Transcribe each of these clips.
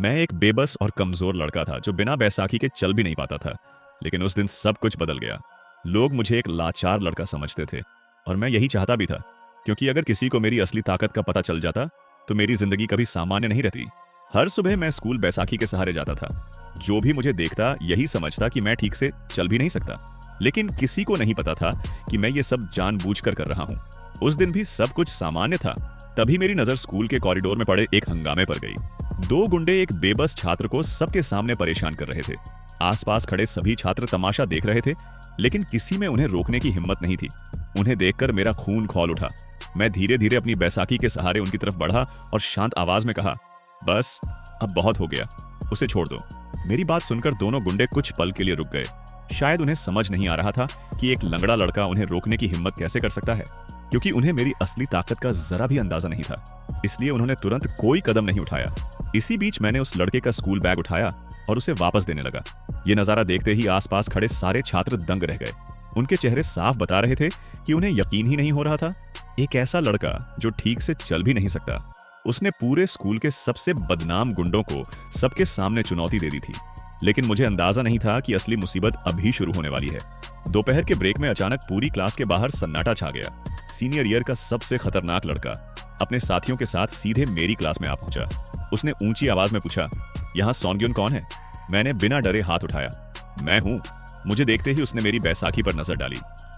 मैं एक बेबस और कमजोर लड़का था जो बिना बैसाखी के चल भी नहीं पाता था। लेकिन उस दिन सब कुछ बदल गया। लोग मुझे एक लाचार लड़का समझते थे और मैं यही चाहता भी था, क्योंकि अगर किसी को मेरी असली ताकत का पता चल जाता तो मेरी जिंदगी कभी सामान्य नहीं रहती। हर सुबह मैं स्कूल बैसाखी के सहारे जाता था। जो भी मुझे देखता यही समझता कि मैं ठीक से चल भी नहीं सकता, लेकिन किसी को नहीं पता था कि मैं ये सब जानबूझकर कर रहा हूँ। उस दिन भी सब कुछ सामान्य था। तभी मेरी नजर स्कूल के कॉरिडोर में पड़े एक हंगामे पर गई। दो गुंडे एक बेबस छात्र को सबके सामने परेशान कर रहे थे। आसपास खड़े सभी छात्र तमाशा देख रहे थे, लेकिन किसी में उन्हें रोकने की हिम्मत नहीं थी। उन्हें देखकर मेरा खून खौल उठा। मैं धीरे धीरे अपनी बैसाखी के सहारे उनकी तरफ बढ़ा और शांत आवाज में कहा, बस अब बहुत हो गया, उसे छोड़ दो। मेरी बात सुनकर दोनों गुंडे कुछ पल के लिए रुक गए। शायद उन्हें समझ नहीं आ रहा था कि एक लंगड़ा लड़का उन्हें रोकने की हिम्मत कैसे कर सकता है, क्योंकि उन्हें मेरी असली ताकत का जरा भी अंदाजा नहीं था। इसलिए उन्होंने तुरंत कोई कदम नहीं उठाया। इसी बीच मैंने उस लड़के का स्कूल बैग उठाया और उसे वापस देने लगा। ये नजारा देखते ही आसपास खड़े सारे छात्र दंग रह गए। उनके चेहरे साफ बता रहे थे कि उन्हें यकीन ही नहीं हो रहा था। एक ऐसा लड़का जो ठीक से चल भी नहीं सकता, उसने पूरे स्कूल के सबसे बदनाम गुंडों को सबके सामने चुनौती दे दी थी। लेकिन मुझे अंदाजा नहीं था कि असली मुसीबत अभी शुरू होने वाली है। दोपहर के ब्रेक में अचानक पूरी क्लास के बाहर सन्नाटा छा गया। सीनियर ईयर का सबसे खतरनाक लड़का अपने साथियों के साथ सीधे मेरी क्लास में आ पहुंचा। उसने ऊंची आवाज में पूछा, यहाँ सॉन्ग्युन कौन है? मैंने बिना डरे हाथ उठाया, मैं हूं। मुझे देखते ही उसने मेरी बैसाखी पर नजर डाली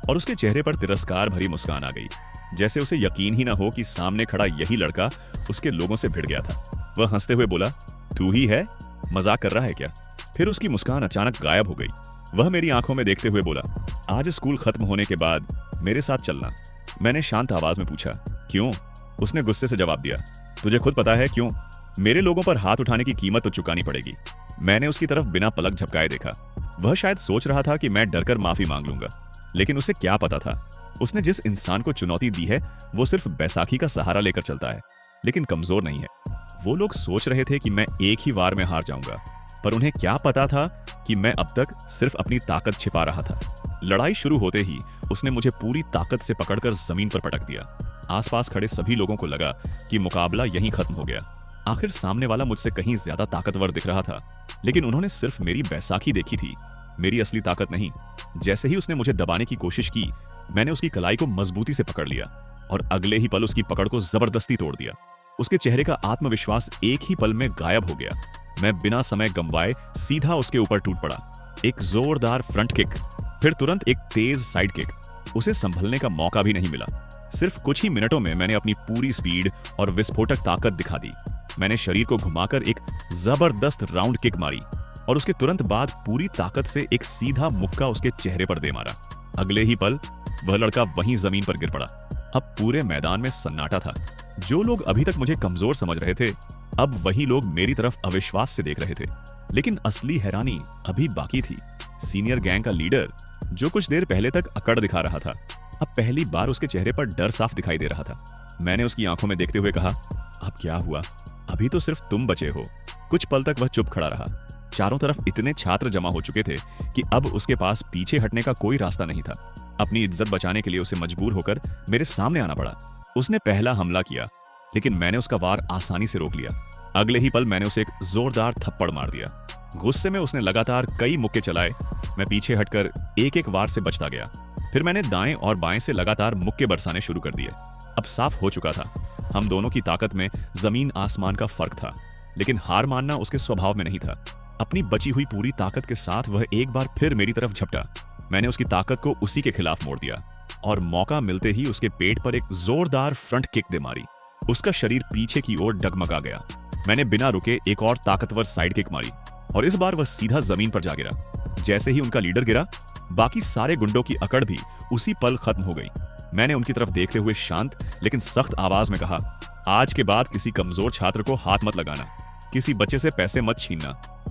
और उसके चेहरे पर तिरस्कार भरी मुस्कान आ गई, जैसे उसे यकीन ही ना हो कि सामने खड़ा यही लड़का उसके लोगों से भिड़ गया था। वह हंसते हुए बोला, तू ही है? मजाक कर रहा है क्या? फिर उसकी मुस्कान अचानक गायब हो गई। वह मेरी आंखों में देखते हुए बोला, आज स्कूल खत्म होने के बाद मेरे साथ चलना। मैंने शांत आवाज में पूछा, क्यों? उसने गुस्से से जवाब दिया, तुझे खुद पता है क्यों? मेरे लोगों पर हाथ उठाने की कीमत तो चुकानी पड़ेगी। मैंने उसकी तरफ बिना पलक झपकाए देखा। वह शायद सोच रहा था कि मैं डरकर माफी मांग लूंगा, लेकिन उसे क्या पता था, उसने जिस इंसान को चुनौती दी है वो सिर्फ बैसाखी का सहारा लेकर चलता है, लेकिन कमजोर नहीं है। वो लोग सोच रहे थे कि मैं एक ही वार में हार जाऊंगा, पर उन्हें क्या पता था कि मैं अब तक सिर्फ अपनी ताकत छिपा रहा था। लड़ाई शुरू होते ही उसने मुझे पूरी ताकत से पकड़कर जमीन पर पटक दिया। आसपास खड़े सभी लोगों को लगा कि मुकाबला यहीं खत्म हो गया। आखिर सामने वाला मुझसे कहीं ज्यादा ताकतवर दिख रहा था, लेकिन उन्होंने सिर्फ मेरी बैसाखी देखी थी, मेरी असली ताकत नहीं। जैसे ही उसने मुझे दबाने की कोशिश की, मैंने उसकी कलाई को मजबूती से पकड़ लिया और अगले ही पल उसकी पकड़ को जबरदस्ती तोड़ दिया। उसके चेहरे का आत्मविश्वास एक ही पल में गायब हो गया। मैं बिना समय गंवाए सीधा उसके ऊपर टूट पड़ा। एक जोरदार फ्रंट किक, फिर तुरंत एक तेज साइड किक। उसे संभलने का मौका भी नहीं मिला। सिर्फ कुछ ही मिनटों में मैंने अपनी पूरी स्पीड और विस्फोटक ताकत दिखा दी। मैंने शरीर को घुमाकर एक जबरदस्त राउंड किक मारी और उसके तुरंत बाद पूरी ताकत से एक सीधा मुक्का उसके चेहरे पर दे मारा। अगले ही पल वह लड़का वहीं जमीन पर गिर पड़ा। अब पूरे मैदान में सन्नाटा था। जो लोग अभी तक मुझे कमजोर समझ रहे थे, अब वही लोग मेरी तरफ अविश्वास से देख रहे थे। लेकिन असली हैरानी अभी बाकी थी। सीनियर गैंग का लीडर, जो कुछ देर पहले तक अकड़ दिखा रहा था, अब पहली बार उसके चेहरे पर डर साफ दिखाई दे रहा था। मैंने उसकी आंखों में देखते हुए कहा, अब क्या हुआ? अभी तो सिर्फ तुम बचे हो। कुछ पल तक वह चुप खड़ा रहा। चारों तरफ इतने छात्र जमा हो चुके थे कि अब उसके पास पीछे हटने का कोई रास्ता नहीं था। अपनी इज्जत बचाने के लिए उसे मजबूर होकर मेरे सामने आना पड़ा। उसने पहला हमला किया, लेकिन मैंने उसका वार आसानी से रोक लिया। अगले ही पल मैंने उसे एक जोरदार थप्पड़ मार दिया। गुस्से में उसने लगातार कई मुक्के चलाए। मैं पीछे हटकर एक एक वार से बचता गया। फिर मैंने दाएं और बाएं से लगातार मुक्के बरसाने शुरू कर दिए। अब साफ हो चुका था, हम दोनों की ताकत में जमीन आसमान का फर्क था, लेकिन हार मानना उसके स्वभाव में नहीं था। अपनी बची हुई पूरी ताकत के साथ वह एक बार फिर मेरी तरफ झपटा। मैंने उसकी ताकत को उसी के खिलाफ मोड़ दिया और मौका मिलते ही उसके पेट पर एक जोरदार फ्रंट किक दे मारी। उसका शरीर पीछे की ओर डगमगा गया। मैंने बिना रुके एक और ताकतवर साइड किक मारी और इस बार वह सीधा जमीन पर जा गिरा। जैसे ही उनका लीडर गिरा, बाकी सारे गुंडों की अकड़ भी उसी पल खत्म हो गई। मैंने उनकी तरफ देखते हुए शांत लेकिन सख्त आवाज में कहा, आज के बाद किसी कमजोर छात्र को हाथ मत लगाना, किसी बच्चे से पैसे मत छीनना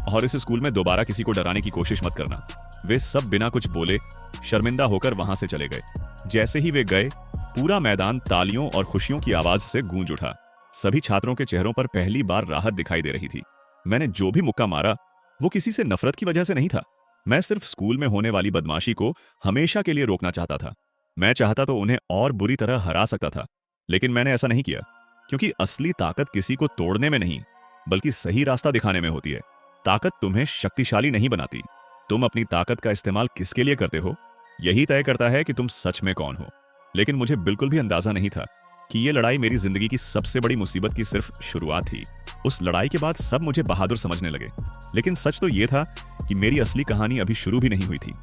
और इस स्कूल में दोबारा किसी को डराने की कोशिश मत करना। वे सब बिना कुछ बोले शर्मिंदा होकर वहां से चले गए। जैसे ही वे गए, पूरा मैदान तालियों और खुशियों की आवाज से गूंज उठा। सभी छात्रों के चेहरों पर पहली बार राहत दिखाई दे रही थी। मैंने जो भी मुक्का मारा वो किसी से नफरत की वजह से नहीं था। मैं सिर्फ स्कूल में होने वाली बदमाशी को हमेशा के लिए रोकना चाहता था। मैं चाहता तो उन्हें और बुरी तरह हरा सकता था, लेकिन मैंने ऐसा नहीं किया, क्योंकि असली ताकत किसी को तोड़ने में नहीं, बल्कि सही रास्ता दिखाने में होती है। ताकत तुम्हें शक्तिशाली नहीं बनाती। तुम अपनी ताकत का इस्तेमाल किसके लिए करते हो, यही तय करता है कि तुम सच में कौन हो। लेकिन मुझे बिल्कुल भी अंदाजा नहीं था कि ये लड़ाई मेरी जिंदगी की सबसे बड़ी मुसीबत की सिर्फ शुरुआत थी। उस लड़ाई के बाद सब मुझे बहादुर समझने लगे, लेकिन सच तो ये था कि मेरी असली कहानी अभी शुरू भी नहीं हुई थी।